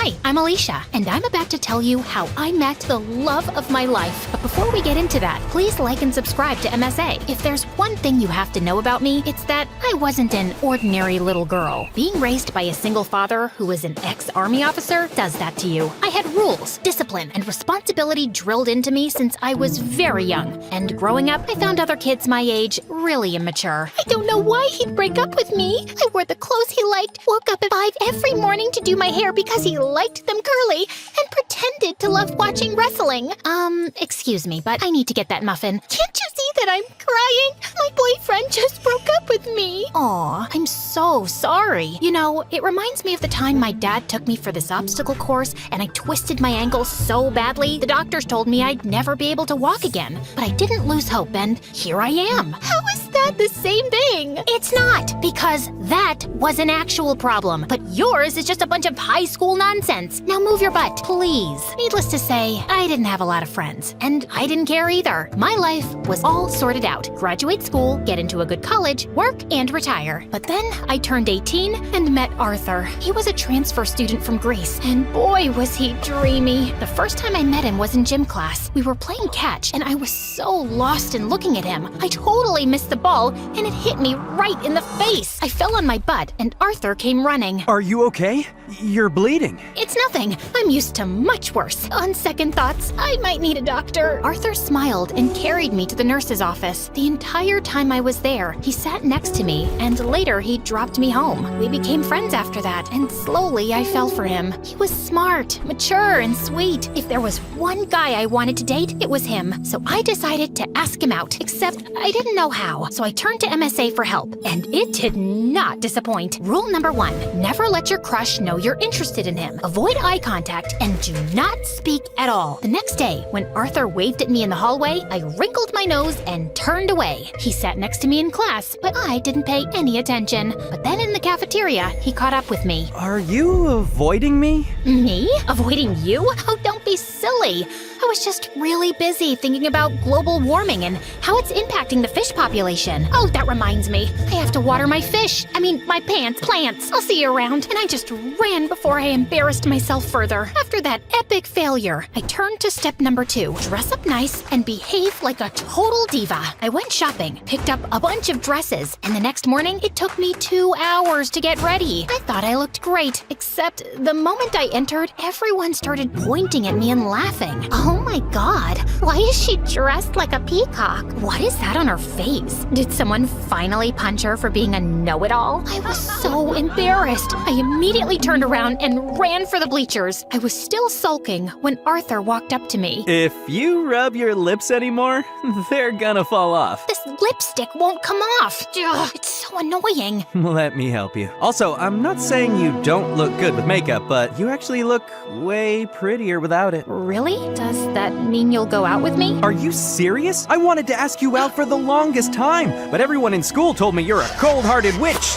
Hi, I'm Alicia, and I'm about to tell you how I met the love of my life. But before we get into that, please like and subscribe to MSA. If there's one thing you have to know about me, it's that I wasn't an ordinary little girl. Being raised by a single father who was an ex-army officer does that to you. I had rules, discipline, and responsibility drilled into me since I was very young. And growing up, I found other kids my age really immature. I don't know why he'd break up with me. I wore the clothes he liked, woke up at 5 every morning to do my hair because he liked them curly, and pretended to love watching wrestling. Excuse me, but I need to get that muffin. Can't you see that I'm crying? My boyfriend just broke up with me. Aw, I'm so sorry. You know, it reminds me of the time my dad took me for this obstacle course and I twisted my ankle so badly, the doctors told me I'd never be able to walk again. But I didn't lose hope, and here I am. How is that the same thing? It's not, because that was an actual problem. But yours is just a bunch of high school nonsense. Now move your butt, please. Needless to say, I didn't have a lot of friends, and I didn't care either. My life was all sorted out. Graduate school, get into a good college, work, and retire. But then I turned 18 and met Arthur. He was a transfer student from Greece, and boy was he dreamy. The first time I met him was in gym class. We were playing catch, and I was so lost in looking at him. I totally missed the ball, and it hit me right in the face. I fell on my butt, and Arthur came running. Are you okay? You're bleeding. It's nothing. I'm used to much worse. On second thoughts, I might need a doctor. Arthur smiled and carried me to the nurse's office. The entire time I was there, he sat next to me, and later he dropped me home. We became friends after that, and slowly I fell for him. He was smart, mature, and sweet. If there was one guy I wanted to date, it was him. So I decided to ask him out, except I didn't know how. So I turned to MSA for help, and it did not disappoint. Rule number 1, never let your crush know you're interested in him. Avoid eye contact and do not speak at all. The next day, when Arthur waved at me in the hallway, I wrinkled my nose and turned away. He sat next to me in class, but I didn't pay any attention. But then in the cafeteria, he caught up with me. Are you avoiding me? Me? Avoiding you? Oh, don't be silly. I was just really busy thinking about global warming and how it's impacting the fish population. Oh, that reminds me. I have to water my fish. My plants. I'll see you around. And I just ran before I embarrassed myself further. After that epic failure, I turned to step number 2. Dress up nice and behave like a total diva. I went shopping, picked up a bunch of dresses, and the next morning, it took me 2 hours to get ready. I thought I looked great, except the moment I entered, everyone started pointing at me and laughing. Oh my god, why is she dressed like a peacock? What is that on her face? Did someone finally punch her for being a know-it-all? I was so embarrassed. I immediately turned around and ran for the bleachers. I was still sulking when Arthur walked up to me. If you rub your lips anymore, they're gonna fall off. This lipstick won't come off. Ugh, it's so annoying. Let me help you. Also, I'm not saying you don't look good with makeup, but you actually look way prettier without it. Really? Does that mean you'll go out with me? Are you serious? I wanted to ask you out for the longest time, but everyone in school told me you're a cold-hearted witch.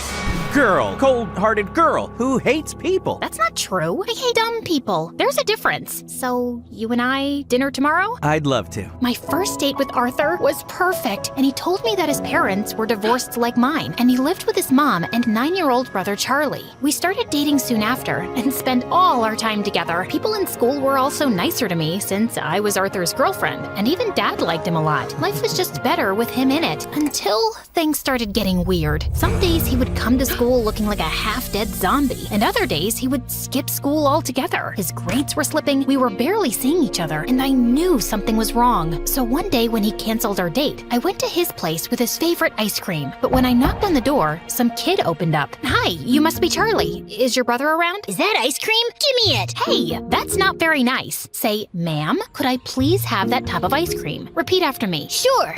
Cold-hearted girl who hates people. That's not true. I hate dumb people. There's a difference. So, you and I, dinner tomorrow? I'd love to. My first date with Arthur was perfect, and he told me that his parents were divorced like mine, and he lived with his mom and 9-year-old brother Charlie. We started dating soon after, and spent all our time together. People in school were also nicer to me, since I was Arthur's girlfriend, and even Dad liked him a lot. Life was just better with him in it, until things started getting weird. Some days he would come to school looking like a half-dead zombie, and other days he would skip school altogether. His grades were slipping, we were barely seeing each other, and I knew something was wrong. So one day when he canceled our date, I went to his place with his favorite ice cream. But when I knocked on the door, some kid opened up. Hi, you must be Charlie. Is your brother around? Is that ice cream? Give me it. Hey, that's not very nice. Say, ma'am, could I please have that tub of ice cream? Repeat after me. Sure.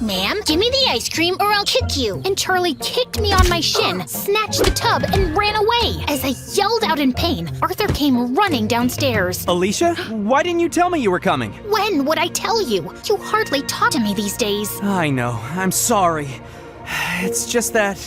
Ma'am, give me the ice cream or I'll kick you. And Charlie kicked me on my shin, snatched the tub, and ran away. As I yelled out in pain, Arthur came running downstairs. Alicia, why didn't you tell me you were coming? When would I tell you? You hardly talk to me these days. I know. I'm sorry. It's just that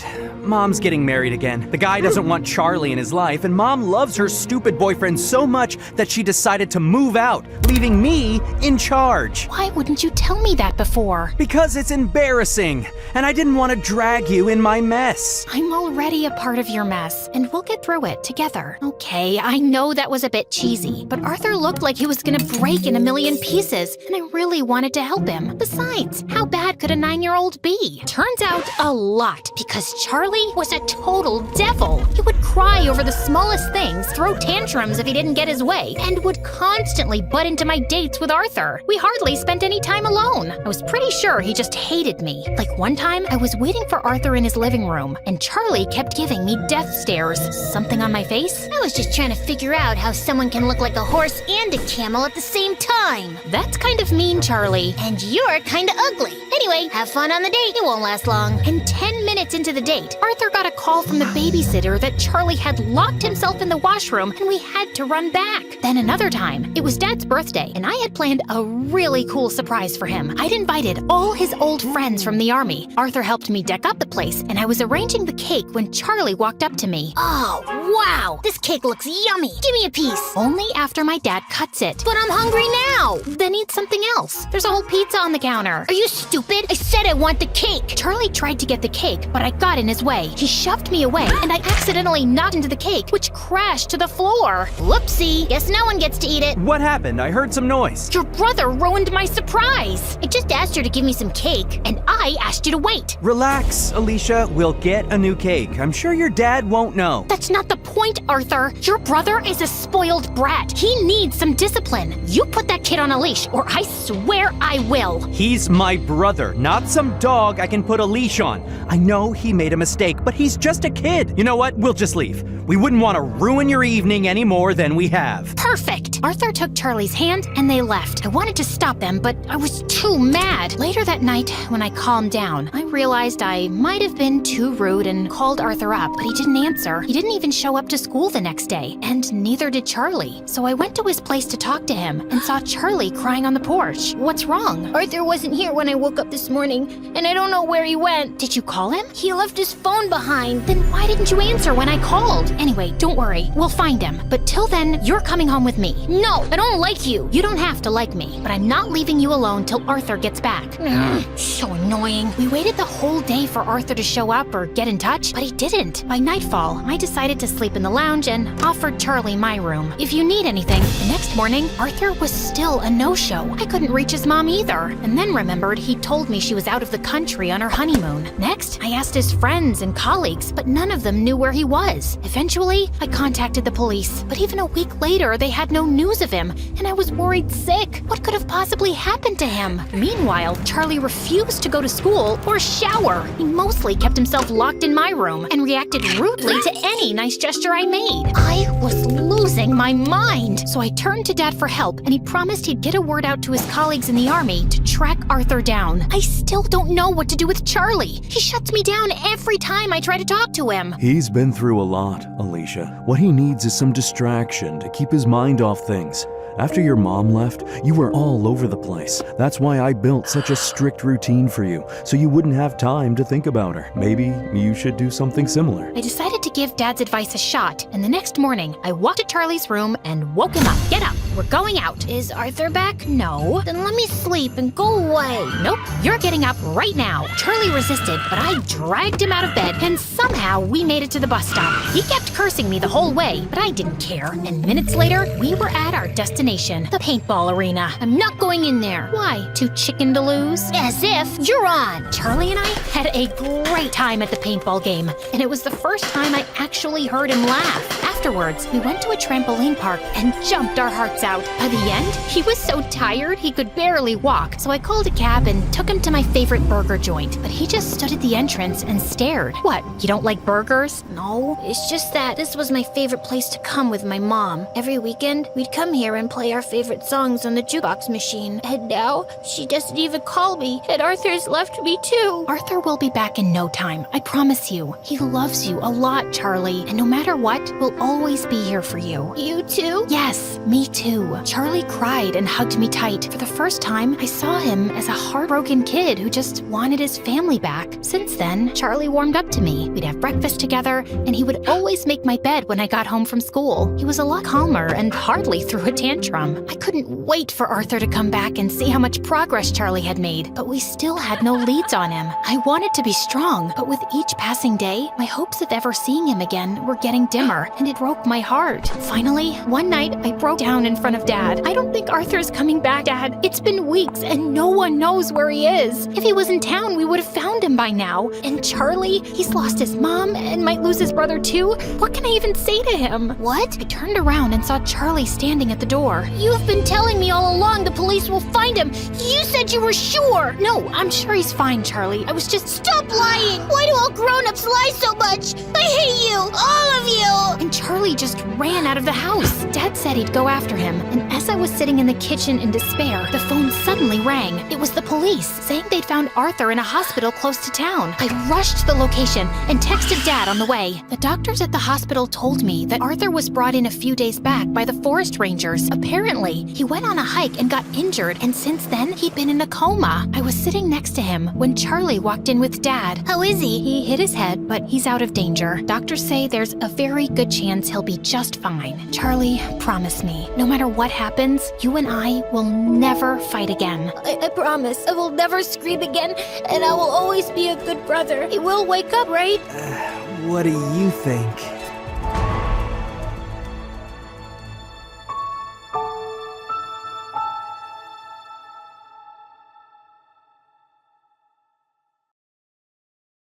Mom's getting married again. The guy doesn't want Charlie in his life, and Mom loves her stupid boyfriend so much that she decided to move out, leaving me in charge. Why wouldn't you tell me that before? Because it's embarrassing, and I didn't want to drag you in my mess. I'm already a part of your mess, and we'll get through it together. Okay, I know that was a bit cheesy, but Arthur looked like he was gonna break in a million pieces, and I really wanted to help him. Besides, how bad could a 9-year-old be? Turns out a lot, because Charlie was a total devil. He would cry over the smallest things, throw tantrums if he didn't get his way, and would constantly butt into my dates with Arthur. We hardly spent any time alone. I was pretty sure he just hated me. Like one time, I was waiting for Arthur in his living room, and Charlie kept giving me death stares. Something on my face? I was just trying to figure out how someone can look like a horse and a camel at the same time. That's kind of mean, Charlie. And you're kinda ugly. Anyway, have fun on the date. It won't last long. And 10 minutes into the date, Arthur got a call from the babysitter that Charlie had locked himself in the washroom and we had to run back. Then another time, it was Dad's birthday and I had planned a really cool surprise for him. I'd invited all his old friends from the army. Arthur helped me deck up the place and I was arranging the cake when Charlie walked up to me. Oh, wow. This cake looks yummy. Give me a piece. Only after my dad cuts it. But I'm hungry now. Then eat something else. There's a whole pizza on the counter. Are you stupid? I said I want the cake. Charlie tried to get the cake, but I got in his way. He shoved me away, and I accidentally knocked into the cake, which crashed to the floor. Whoopsie. Guess no one gets to eat it. What happened? I heard some noise. Your brother ruined my surprise. I just asked her to give me some cake. And I asked you to wait. Relax, Alicia. We'll get a new cake. I'm sure your dad won't know. That's not the point, Arthur. Your brother is a spoiled brat. He needs some discipline. You put that kid on a leash, or I swear I will. He's my brother, not some dog I can put a leash on. I know he made a mistake, but he's just a kid. You know what? We'll just leave. We wouldn't want to ruin your evening any more than we have. Perfect. Arthur took Charlie's hand and they left. I wanted to stop them, but I was too mad. Later that night, when I calmed down, I realized I might have been too rude and called Arthur up, but he didn't answer. He didn't even show up to school the next day, and neither did Charlie. So I went to his place to talk to him and saw Charlie crying on the porch. What's wrong? Arthur wasn't here when I woke up this morning, and I don't know where he went. Did you call him? He left his phone behind. Then why didn't you answer when I called? Anyway, don't worry. We'll find him. But till then, you're coming home with me. No, I don't like you. You don't have to like me, but I'm not leaving you alone till Arthur gets back. So annoying. We waited the whole day for Arthur to show up or get in touch, but he didn't. By nightfall, I decided to sleep in the lounge and offered Charlie my room. If you need anything. The next morning, Arthur was still a no-show. I couldn't reach his mom either, and then remembered he told me she was out of the country on her honeymoon. Next, I asked his friends and colleagues, but none of them knew where he was. Eventually, I contacted the police, but even a week later, they had no news of him, and I was worried sick. What could have possibly happened to him? Meanwhile, Charlie refused to go to school or shower. He mostly kept himself locked in my room and reacted rudely to any nice gesture I made. I was losing my mind. So I turned to Dad for help, and he promised he'd get a word out to his colleagues in the army to track Arthur down. I still don't know what to do with Charlie. He shuts me down every time I try to talk to him. He's been through a lot, Alicia. What he needs is some distraction to keep his mind off things. After your mom left, you were all over the place. That's why I built such a strict routine for you, so you wouldn't have time to think about her. Maybe you should do something similar. I decided to give Dad's advice a shot, and the next morning, I walked to Charlie's room and woke him up. Get up, we're going out. Is Arthur back? No. Then let me sleep and go away. Nope, you're getting up right now. Charlie resisted, but I dragged him out of bed, and somehow we made it to the bus stop. He kept cursing me the whole way, but I didn't care, and minutes later, we were at our destination. The paintball arena. I'm not going in there. Why? Too chicken to lose? As if you're on. Charlie and I had a great time at the paintball game, and it was the first time I actually heard him laugh. Afterwards, we went to a trampoline park and jumped our hearts out. By the end, he was so tired he could barely walk, so I called a cab and took him to my favorite burger joint. But he just stood at the entrance and stared. What, you don't like burgers? No, it's just that this was my favorite place to come with my mom. Every weekend, we'd come here and play our favorite songs on the jukebox machine. And now, she doesn't even call me, and Arthur's left me too. Arthur will be back in no time, I promise you. He loves you a lot, Charlie, and no matter what, we'll always be here for you. You too? Yes, me too. knew. Charlie cried and hugged me tight. For the first time, I saw him as a heartbroken kid who just wanted his family back. Since then, Charlie warmed up to me. We'd have breakfast together, and he would always make my bed when I got home from school. He was a lot calmer and hardly threw a tantrum. I couldn't wait for Arthur to come back and see how much progress Charlie had made, but we still had no leads on him. I wanted to be strong, but with each passing day, my hopes of ever seeing him again were getting dimmer, and it broke my heart. Finally, one night, I broke down in front of Dad. I don't think Arthur's coming back, Dad. It's been weeks, and no one knows where he is. If he was in town, we would have found him by now. And Charlie, he's lost his mom and might lose his brother too. What can I even say to him? What? I turned around and saw Charlie standing at the door. You've been telling me all along the police will find him. You said you were sure. No, I'm sure he's fine, Charlie. I was just... Stop lying. Why do all grown-ups lie so much? I hate you, all of you. And Charlie just ran out of the house. Dad said he'd go after him, and as I was sitting in the kitchen in despair, the phone suddenly rang. It was the police, saying they'd found Arthur in a hospital close to town. I rushed to the location and texted Dad on the way. The doctors at the hospital told me that Arthur was brought in a few days back by the forest rangers. Apparently, he went on a hike and got injured, and since then, he'd been in a coma. I was sitting next to him when Charlie walked in with Dad. How is he? He hit his head, but he's out of danger. Doctors say there's a very good chance he'll be just fine. Charlie, promise me, no matter what happens, you and I will never fight again. I promise. I will never scream again, and I will always be a good brother. He will wake up, right? What do you think?